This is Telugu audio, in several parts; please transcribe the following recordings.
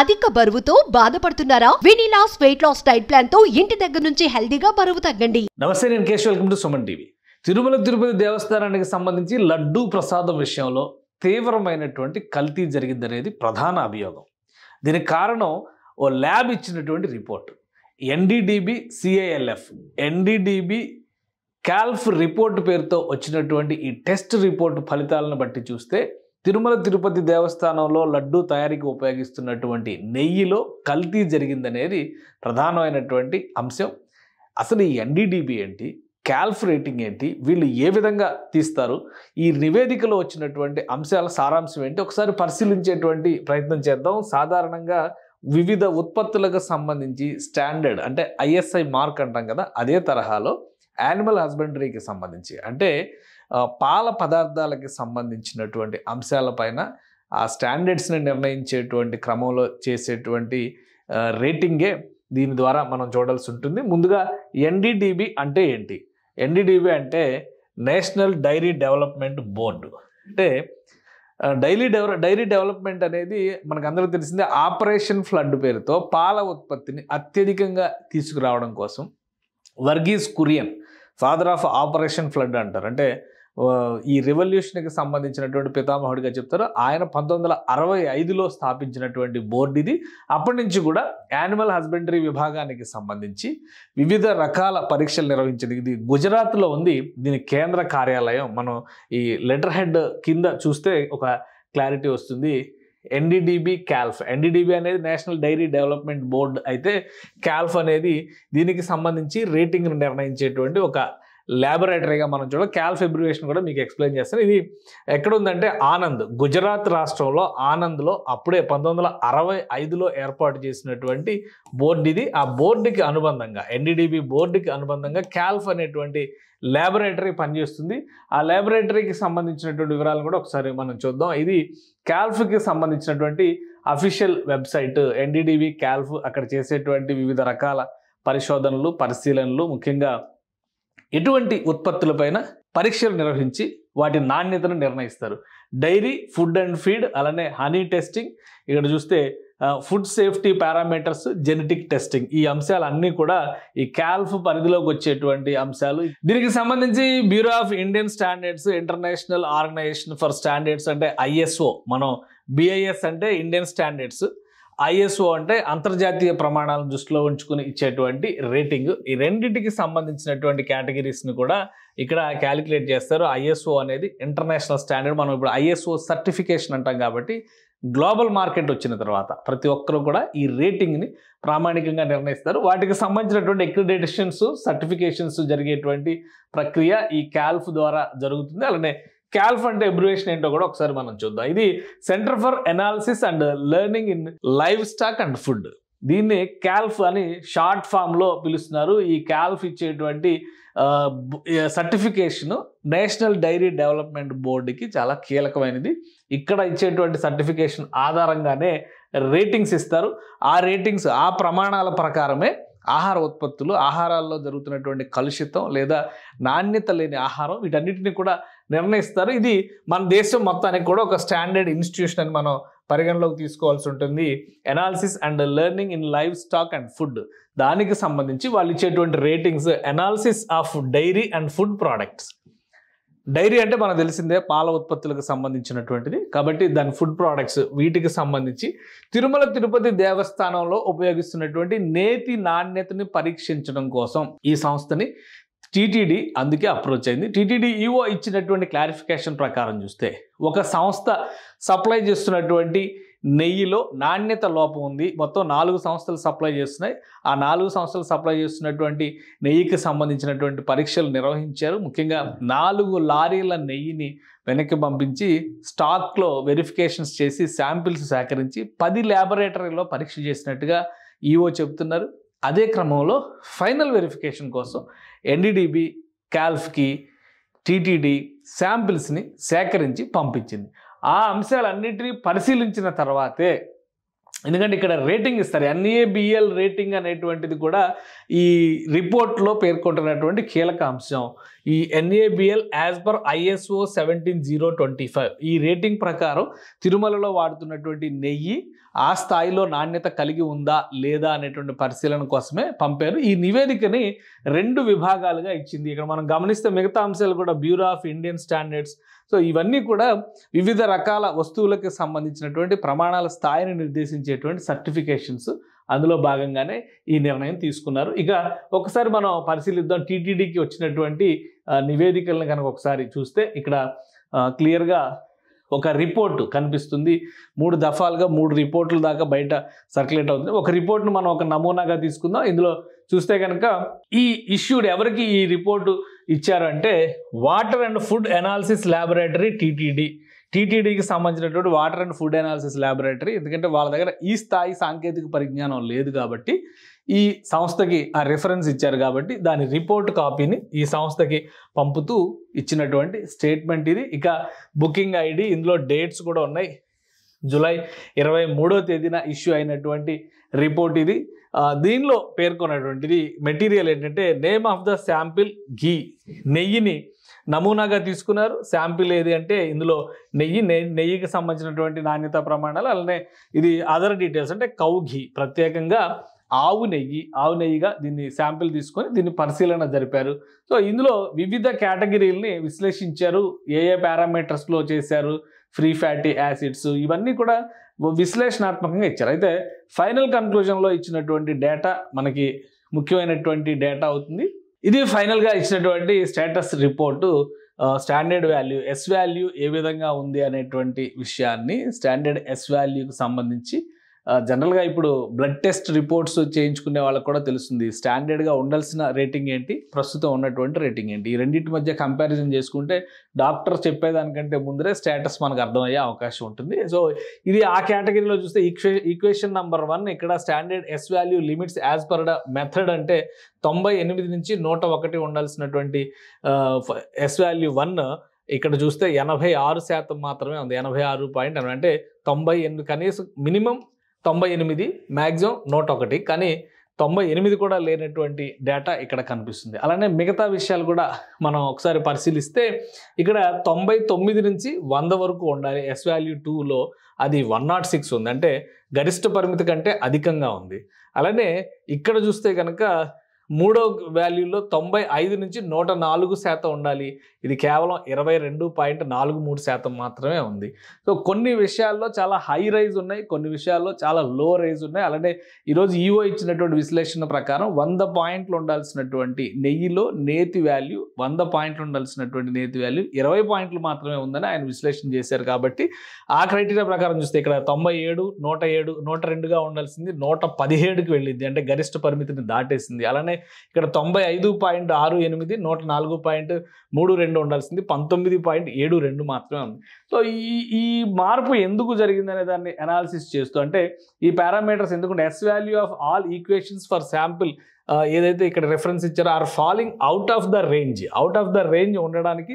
అధిక బరువుతో బాధపడుతున్నారా? వినీలాస్ వెయిట్ లాస్ డైట్ ప్లాన్ తో ఇంటి దగ్గర నుంచి హెల్దీగా బరువు తగ్గండి. నమస్తే, నేను Keshav. Welcome to Suman TV. Tirupati దేవస్థానానికి సంబంధించి లడ్డూ ప్రసాదం విషయంలో తీవ్రమైనటువంటి కల్తీ జరిగిందనేది ప్రధాన అభియోగం. దీనికి కారణం ఓ ల్యాబ్ ఇచ్చినటువంటి రిపోర్ట్. ఎన్డీడీబీ సిఐఎల్ఎఫ్ ఎన్డీడీబీ క్యాల్ఫ్ రిపోర్ట్ పేరుతో వచ్చినటువంటి ఈ టెస్ట్ రిపోర్ట్ ఫలితాలను బట్టి చూస్తే తిరుపతి దేవస్థానంలో లడ్డూ తయారీకి ఉపయోగిస్తున్నటువంటి నెయ్యిలో కల్తీ జరిగిందనేది ప్రధానమైనటువంటి అంశం. అసలు ఈ ఎన్డీడీబీ ఏంటి, క్యాల్ఫ్ రేటింగ్ ఏంటి, వీళ్ళు ఏ విధంగా తీస్తారు, ఈ నివేదికలో వచ్చినటువంటి అంశాల సారాంశం ఏంటి, ఒకసారి పరిశీలించేటువంటి ప్రయత్నం చేద్దాం. సాధారణంగా వివిధ ఉత్పత్తులకు సంబంధించి స్టాండర్డ్ అంటే ఐఎస్ఐ మార్క్ అంటాం కదా, అదే తరహాలో యానిమల్ హస్బెండరీకి సంబంధించి అంటే పాల పదార్థాలకి సంబంధించినటువంటి అంశాలపైన ఆ స్టాండర్డ్స్ని నిర్ణయించేటువంటి క్రమంలో చేసేటువంటి రేటింగే దీని ద్వారా మనం చూడాల్సి ఉంటుంది. ముందుగా ఎన్డీడీబీ అంటే ఏంటి? ఎన్డీడీబీ అంటే నేషనల్ డైరీ డెవలప్మెంట్ బోర్డు. అంటే డైరీ డెవలప్మెంట్ అనేది మనకు అందరికీ తెలిసిందే. ఆపరేషన్ ఫ్లడ్ పేరుతో పాల ఉత్పత్తిని అత్యధికంగా తీసుకురావడం కోసం Varghese Kurien, father of Operation Flood అంటారు. అంటే ఈ రెవల్యూషన్కి సంబంధించినటువంటి పితామహుడిగా చెప్తారు. ఆయన 1965లో స్థాపించినటువంటి బోర్డు ఇది. అప్పటి నుంచి కూడా యానిమల్ హస్బెండరీ విభాగానికి సంబంధించి వివిధ రకాల పరీక్షలు నిర్వహించింది. ఇది గుజరాత్లో ఉంది. దీని కేంద్ర కార్యాలయం మనం ఈ లెటర్ హెడ్ కింద చూస్తే ఒక క్లారిటీ వస్తుంది. ఎన్డీడీబీ క్యాల్ఫ్. ఎన్డీడీబీ అనేది నేషనల్ డైరీ డెవలప్మెంట్ బోర్డు అయితే క్యాల్ఫ్ అనేది దీనికి సంబంధించి రేటింగ్ను నిర్ణయించేటువంటి ఒక ల్యాబొరేటరీగా మనం చూడాలి. క్యాల్ఫ్ అబ్రివేషన్ కూడా మీకు ఎక్స్ప్లెయిన్ చేస్తాను. ఇది ఎక్కడ ఉందంటే ఆనంద్, గుజరాత్ రాష్ట్రంలో ఆనంద్లో అప్పుడే 1965లో ఏర్పాటు చేసినటువంటి బోర్డు ఇది. ఆ బోర్డుకి అనుబంధంగా, ఎన్డీడీబీ బోర్డుకి అనుబంధంగా క్యాల్ఫ్ అనేటువంటి ల్యాబొరేటరీ పనిచేస్తుంది. ఆ ల్యాబొరేటరీకి సంబంధించినటువంటి వివరాలను కూడా ఒకసారి మనం చూద్దాం. ఇది క్యాల్ఫ్కి సంబంధించినటువంటి అఫీషియల్ వెబ్సైట్ ఎన్డీడీబీ క్యాల్ఫ్. అక్కడ చేసేటువంటి వివిధ రకాల పరిశోధనలు, పరిశీలనలు, ముఖ్యంగా ఎటువంటి ఉత్పత్తులపైన పరీక్షలు నిర్వహించి వాటి నాణ్యతను నిర్ణయిస్తారు. డైరీ, ఫుడ్ అండ్ ఫీడ్, అలానే హనీ టెస్టింగ్, ఇక్కడ చూస్తే food safety parameters, genetic testing, ఈ అంశాలన్నీ కూడా ఈ క్యాల్ఫ్ పరిధిలోకి వచ్చేటువంటి అంశాలు. దీనికి సంబంధించి Bureau of Indian Standards, International Organization for Standards అంటే ఐఎస్ఓ, మనం బిఐఎస్ అంటే ఇండియన్ స్టాండర్డ్స్, ఐఎస్ఓ అంటే అంతర్జాతీయ ప్రమాణాలను దృష్టిలో ఉంచుకుని ఇచ్చేటువంటి రేటింగ్. ఈ రెండింటికి సంబంధించినటువంటి కేటగిరీస్ని కూడా ఇక్కడ క్యాలిక్యులేట్ చేస్తారు. ఐఎస్ఓ అనేది ఇంటర్నేషనల్ స్టాండర్డ్. మనం ఇప్పుడు ఐఎస్ఓ సర్టిఫికేషన్ అంటాం కాబట్టి గ్లోబల్ మార్కెట్ వచ్చిన తర్వాత ప్రతి ఒక్కరు కూడా ఈ రేటింగ్ని ప్రామాణికంగా నిర్ణయిస్తారు. వాటికి సంబంధించినటువంటి అక్రిడిటేషన్స్, సర్టిఫికేషన్స్ జరిగేటువంటి ప్రక్రియ ఈ క్యాల్ఫ్ ద్వారా జరుగుతుంది. అలానే క్యాల్ఫ్ అంటే అబ్రివేషన్ ఏంటో కూడా ఒకసారి మనం చూద్దాం. ఇది centre for analysis and learning in livestock and food. దీన్ని క్యాల్ఫ్ అని షార్ట్ ఫామ్లో పిలుస్తున్నారు. ఈ క్యాల్ఫ్ ఇచ్చేటువంటి సర్టిఫికేషన్ నేషనల్ డైరీ డెవలప్మెంట్ బోర్డుకి చాలా కీలకమైనది. ఇక్కడ ఇచ్చేటువంటి సర్టిఫికేషన్ ఆధారంగానే రేటింగ్స్ ఇస్తారు. ఆ రేటింగ్స్, ఆ ప్రమాణాల ప్రకారమే ఆహార ఉత్పత్తులు, ఆహారాల్లో జరుగుతున్నటువంటి కలుషితం లేదా నాణ్యత లేని ఆహారం, వీటన్నిటిని కూడా నిర్ణయిస్తారు. ఇది మన దేశం మొత్తానికి కూడా ఒక స్టాండర్డ్ ఇన్స్టిట్యూషన్ అని మనం పరిగణలోకి తీసుకోవాల్సి ఉంటుంది. Analysis and learning in livestock and food, దానికి సంబంధించి వాళ్ళు ఇచ్చేటువంటి ratings analysis of dairy and food products. Dairy అంటే మనకు తెలిసిందే పాల ఉత్పత్తులకు సంబంధించినటువంటిది, కాబట్టి దాని ఫుడ్ ప్రోడక్ట్స్, వీటికి సంబంధించి తిరుపతి దేవస్థానంలో ఉపయోగిస్తున్నటువంటి నేతి నాణ్యతని పరీక్షించడం కోసం ఈ సంస్థని టీటీడీ అందుకే అప్రోచ్ అయింది. టీటీడీ ఈఓ ఇచ్చినటువంటి క్లారిఫికేషన్ ప్రకారం చూస్తే ఒక సంస్థ సప్లై చేస్తున్నటువంటి నెయ్యిలో నాణ్యత లోపం ఉంది. మొత్తం 4 సంస్థలు సప్లై చేస్తున్నాయి. ఆ 4 సంస్థలు సప్లై చేస్తున్నటువంటి నెయ్యికి సంబంధించినటువంటి పరీక్షలు నిర్వహించారు. ముఖ్యంగా 4 లారీల నెయ్యిని వెనక్కి పంపించి స్టాక్లో వెరిఫికేషన్స్ చేసి శాంపిల్స్ సేకరించి 10 ల్యాబొరేటరీలో పరీక్ష చేసినట్టుగా ఈఓ చెబుతున్నారు. అదే క్రమంలో ఫైనల్ వెరిఫికేషన్ కోసం ఎన్డీడీబీ క్యాల్ఫ్కి టీటీడీ శాంపిల్స్ని సేకరించి పంపించింది. ఆ అంశాలన్నింటినీ పరిశీలించిన తర్వాతే ఎందుకంటే ఇక్కడ రేటింగ్ ఇస్తారు. NABL రేటింగ్ అనేటువంటిది కూడా ఈ రిపోర్ట్లో పేర్కొంటున్నటువంటి కీలక అంశం. ఈ NABL యాజ్ పర్ ISO 17025 ఈ రేటింగ్ ప్రకారం తిరుమలలో వాడుతున్నటువంటి నెయ్యి ఆ స్థాయిలో నాణ్యత కలిగి ఉందా లేదా అనేటువంటి పరిశీలన కోసమే పంపారు. ఈ నివేదికని 2 విభాగాలుగా ఇచ్చింది. ఇక్కడ మనం గమనిస్తే మిగతా అంశాలు కూడా bureau of Indian standards, so ఇవన్నీ కూడా వివిధ రకాల వస్తువులకు సంబంధించినటువంటి ప్రమాణాల స్థాయిని నిర్దేశించేటువంటి సర్టిఫికేషన్స్, అందులో భాగంగానే ఈ నిర్ణయం తీసుకున్నారు. ఇక ఒకసారి మనం పరిశీలిద్దాం. టీటీడీకి వచ్చినటువంటి నివేదికలను కనుక ఒకసారి చూస్తే ఇక్కడ క్లియర్గా ఒక రిపోర్టు కనిపిస్తుంది. 3 దఫాలుగా 3 రిపోర్టుల దాకా బయట సర్క్యులేట్ అవుతుంది. ఒక రిపోర్ట్ను మనం ఒక నమూనాగా తీసుకుందాం. ఇందులో చూస్తే కనుక ఈ ఇష్యూడ్ ఎవరికి ఈ రిపోర్టు ఇచ్చారు అంటే water and food analysis laboratory టీటీడీకి సంబంధించినటువంటి water and food analysis laboratory. ఎందుకంటే వాళ్ళ దగ్గర ఈ స్థాయి సాంకేతిక పరిజ్ఞానం లేదు కాబట్టి ఈ సంస్థకి ఆ రిఫరెన్స్ ఇచ్చారు కాబట్టి దాని రిపోర్ట్ కాపీని ఈ సంస్థకి పంపుతూ ఇచ్చినటువంటి స్టేట్మెంట్ ఇది. ఇక బుకింగ్ ఐడి, ఇందులో డేట్స్ కూడా ఉన్నాయి. జూలై 23వ తేదీన ఇష్యూ అయినటువంటి రిపోర్ట్ ఇది. దీనిలో పేర్కొన్నటువంటిది మెటీరియల్ ఏంటంటే నేమ్ ఆఫ్ ద శాంపిల్ ఘీ, నెయ్యిని నమూనాగా తీసుకున్నారు. శాంపిల్ ఏది అంటే ఇందులో నెయ్యికి సంబంధించినటువంటి నాణ్యత ప్రమాణాలు, అలానే ఇది అదర్ డీటెయిల్స్ అంటే కౌ ఘీ, ప్రత్యేకంగా ఆవు నెయ్యిగా దీన్ని శాంపిల్ తీసుకొని దీన్ని పరిశీలన జరిపారు. సో ఇందులో వివిధ కేటగిరీలని విశ్లేషించారు. ఏ పారామీటర్స్లో చేశారు, ఫ్రీ ఫ్యాటీ యాసిడ్స్, ఇవన్నీ కూడా విశ్లేషణాత్మకంగా ఇచ్చారు. అయితే ఫైనల్ కన్క్లూజన్లో ఇచ్చినటువంటి డేటా మనకి ముఖ్యమైనటువంటి డేటా అవుతుంది. ఇది ఫైనల్గా ఇచ్చినటువంటి status report. Standard value S value ఏ విధంగా ఉంది అనేటువంటి విషయాన్ని, స్టాండర్డ్ ఎస్ వాల్యూకి సంబంధించి జనరల్గా ఇప్పుడు బ్లడ్ టెస్ట్ రిపోర్ట్స్ చేయించుకునే వాళ్ళకి కూడా తెలుస్తుంది స్టాండర్డ్గా ఉండాల్సిన రేటింగ్ ఏంటి, ప్రస్తుతం ఉన్నటువంటి రేటింగ్ ఏంటి. ఈ రెండింటి మధ్య కంపారిజన్ చేసుకుంటే డాక్టర్ చెప్పేదానికంటే ముందరే స్టేటస్ మనకు అర్థమయ్యే అవకాశం ఉంటుంది. సో ఇది ఆ కేటగిరీలో చూస్తే ఈక్వేషన్ నెంబర్ 1 ఇక్కడ standard S value limits as per the method అంటే 98 నుంచి 101 ఉండాల్సినటువంటి ఎస్ వాల్యూ 1 ఇక్కడ చూస్తే 86% మాత్రమే ఉంది. 86.8 అంటే 98, కనీసం మినిమం 98, మ్యాక్సిమం 101, కానీ 98 కూడా లేనటువంటి డేటా ఇక్కడ కనిపిస్తుంది. అలానే మిగతా విషయాలు కూడా మనం ఒకసారి పరిశీలిస్తే ఇక్కడ 99 నుంచి 100 వరకు ఉండాలి. ఎస్ వాల్యూ 2లో అది 106 ఉంది, అంటే గరిష్ట పరిమితి కంటే అధికంగా ఉంది. అలానే ఇక్కడ చూస్తే కనుక 3వ వాల్యూలో 95 నుంచి 104% ఉండాలి. ఇది కేవలం 22.43% మాత్రమే ఉంది. సో కొన్ని విషయాల్లో చాలా హై రైజ్ ఉన్నాయి, కొన్ని విషయాల్లో చాలా లో రైజ్ ఉన్నాయి. అలానే ఈరోజు ఈఓ ఇచ్చినటువంటి విశ్లేషణ ప్రకారం 100 పాయింట్లు ఉండాల్సినటువంటి నెయ్యిలో నేతి వాల్యూ 100 పాయింట్లు ఉండాల్సినటువంటి నేతి వాల్యూ 20 పాయింట్లు మాత్రమే ఉందని ఆయన విశ్లేషణ చేశారు. కాబట్టి ఆ క్రైటీరియా ప్రకారం చూస్తే ఇక్కడ 97, 107, 102గా ఉండాల్సింది 117కి వెళ్ళింది, అంటే గరిష్ట పరిమితిని దాటేసింది. అలానే ఇక్కడ 95.68, 104.32 ఉండాల్సింది 19.72 మాత్రమే ఉంది. సో ఈ మార్పు ఎందుకు జరిగిందనే దాన్ని అనాలిసిస్ చేస్తూ, అంటే ఈ పారామీటర్స్ ఎందుకంటే S value of all equations for sample ఏదైతే ఇక్కడ రెఫరెన్స్ ఇచ్చారో are falling out of the range ఉండడానికి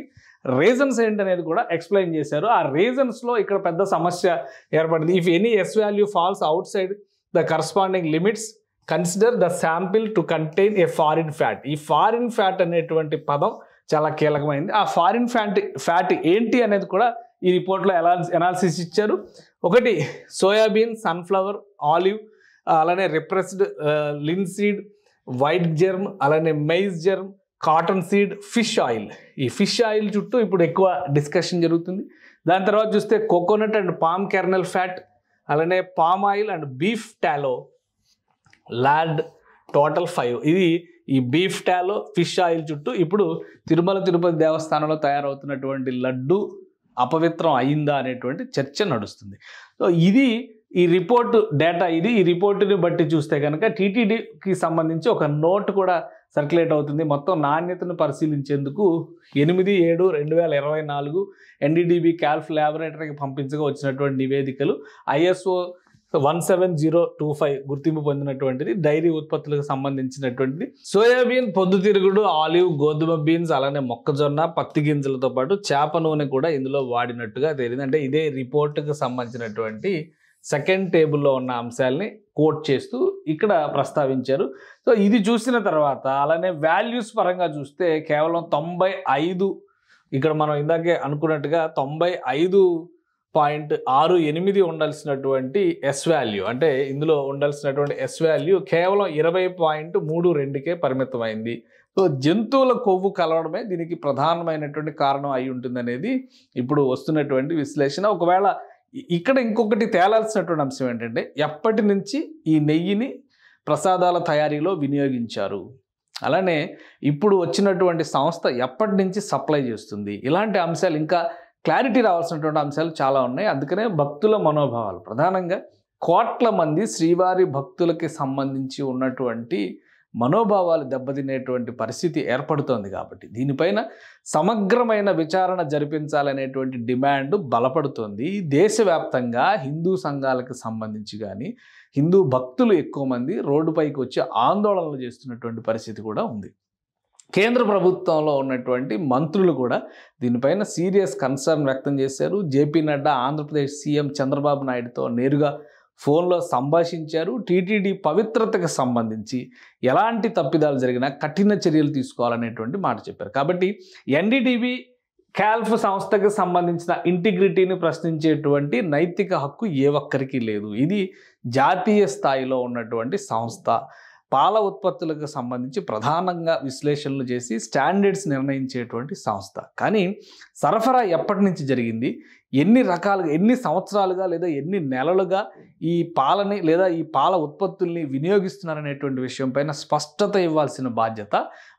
రీజన్స్ ఏంటనేది కూడా ఎక్స్ప్లెయిన్ చేశారు. ఆ రీజన్స్లో ఇక్కడ పెద్ద సమస్య ఏర్పడింది. If any S value falls outside the corresponding limits consider the sample to contain a foreign fat. ఈ ఫారిన్ ఫ్యాట్ అనేటువంటి పదం చాలా కీలకమైంది. ఆ ఫారిన్ ఫ్యాట్ ఏంటి అనేది కూడా ఈ రిపోర్ట్లో అనాలిసిస్ ఇచ్చారు. ఒకటి సోయాబీన్, సన్ఫ్లవర్, ఆలివ్, అలానే రిప్రెస్డ్ లిన్సీడ్, వైట్ జెర్మ్, అలానే maize germ, cotton seed, fish oil. ఈ ఫిష్ ఆయిల్ చుట్టూ ఇప్పుడు ఎక్కువ డిస్కషన్ జరుగుతుంది. దాని తర్వాత చూస్తే coconut and palm kernel fat, అలానే palm oil and beef tallow, lard, total 5. ఇది ఈ బీఫ్ టాలో, ఫిష్ ఆయిల్ చుట్టూ ఇప్పుడు తిరుపతి దేవస్థానంలో తయారవుతున్నటువంటి లడ్డు అపవిత్రం అయిందా అనేటువంటి చర్చ నడుస్తుంది. సో ఇది ఈ రిపోర్టు డేటా. ఈ రిపోర్టుని బట్టి చూస్తే కనుక టీటీడీకి సంబంధించి ఒక నోట్ కూడా సర్క్యులేట్ అవుతుంది. మొత్తం నాణ్యతను పరిశీలించేందుకు 8/7/2024 NDDB క్యాల్ఫ్ ల్యాబొరేటరీకి పంపించగా వచ్చినటువంటి నివేదికలు ISO 17025 గుర్తింపు పొందినటువంటిది. డైరీ ఉత్పత్తులకు సంబంధించినటువంటిది. సోయాబీన్, పొద్దుతిరుగుడు, ఆలివ్, గోధుమ బీన్స్, అలానే మొక్కజొన్న, పత్తి గింజలతో పాటు చేప నూనె కూడా ఇందులో వాడినట్టుగా తేలింది. అంటే ఇదే రిపోర్టుకు సంబంధించినటువంటి సెకండ్ టేబుల్లో ఉన్న అంశాలని కోట్ చేస్తూ ఇక్కడ ప్రస్తావించారు. సో ఇది చూసిన తర్వాత అలానే వాల్యూస్ పరంగా చూస్తే కేవలం 95, ఇక్కడ మనం ఇందాకే అనుకున్నట్టుగా 95.68 ఉండాల్సినటువంటి ఎస్ వాల్యూ, అంటే ఇందులో ఉండాల్సినటువంటి ఎస్ వాల్యూ కేవలం 20.32కే పరిమితమైంది. సో జంతువుల కొవ్వు కలవడమే దీనికి ప్రధానమైనటువంటి కారణం అయి ఉంటుందనేది ఇప్పుడు వస్తున్నటువంటి విశ్లేషణ. ఒకవేళ ఇక్కడ ఇంకొకటి తేలాల్సినటువంటి అంశం ఏంటంటే, ఎప్పటి నుంచి ఈ నెయ్యిని ప్రసాదాల తయారీలో వినియోగించారు, అలానే ఇప్పుడు వచ్చినటువంటి సంస్థ ఎప్పటి నుంచి సప్లై చేస్తుంది, ఇలాంటి అంశాలు ఇంకా క్లారిటీ రావాల్సినటువంటి అంశాలు చాలా ఉన్నాయి. అందుకనే భక్తుల మనోభావాలు, ప్రధానంగా కోట్ల మంది శ్రీవారి భక్తులకి సంబంధించి ఉన్నటువంటి మనోభావాలు దెబ్బతినేటువంటి పరిస్థితి ఏర్పడుతోంది. కాబట్టి దీనిపైన సమగ్రమైన విచారణ జరిపించాలనేటువంటి డిమాండ్ బలపడుతోంది. దేశవ్యాప్తంగా హిందూ సంఘాలకు సంబంధించి కానీ హిందూ భక్తులు ఎక్కువ మంది రోడ్డుపైకి వచ్చి ఆందోళనలు చేస్తున్నటువంటి పరిస్థితి కూడా ఉంది. కేంద్ర ప్రభుత్వంలో ఉన్నటువంటి మంత్రులు కూడా దీనిపైన సీరియస్ కన్సర్న్ వ్యక్తం చేశారు. జేపీ నడ్డా ఆంధ్రప్రదేశ్ సీఎం చంద్రబాబు నాయుడుతో నేరుగా ఫోన్లో సంభాషించారు. టీటీడీ పవిత్రతకు సంబంధించి ఎలాంటి తప్పిదాలు జరిగినా కఠిన చర్యలు తీసుకోవాలనేటువంటి మాట చెప్పారు. కాబట్టి ఎన్డీటీవీ క్యాల్ఫ్ సంస్థకు సంబంధించిన ఇంటిగ్రిటీని ప్రశ్నించేటువంటి నైతిక హక్కు ఏ ఒక్కరికి లేదు. ఇది జాతీయ స్థాయిలో ఉన్నటువంటి సంస్థ. పాల ఉత్పత్తులకు సంబంధించి ప్రధానంగా విశ్లేషణలు చేసి స్టాండర్డ్స్ నిర్ణయించేటువంటి సంస్థ. కానీ సరఫరా ఎప్పటి నుంచి జరిగింది, ఎన్ని రకాలుగా, ఎన్ని సంవత్సరాలుగా లేదా ఎన్ని నెలలుగా ఈ పాలని లేదా ఈ పాల ఉత్పత్తుల్ని వినియోగిస్తున్నారనేటువంటి విషయం పైన స్పష్టత ఇవ్వాల్సిన బాధ్యత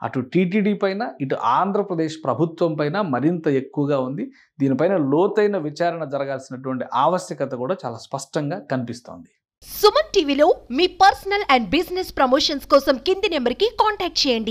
అటు టీటీడీ పైన ఇటు ఆంధ్రప్రదేశ్ ప్రభుత్వం పైన మరింత ఎక్కువగా ఉంది. దీనిపైన లోతైన విచారణ జరగాల్సినటువంటి ఆవశ్యకత కూడా చాలా స్పష్టంగా కనిపిస్తోంది. సుమన్ టీవీలో మీ పర్సనల్ అండ్ బిజినెస్ ప్రమోషన్స్ కోసం కింది నెంబర్కి కాంటాక్ట్ చేయండి.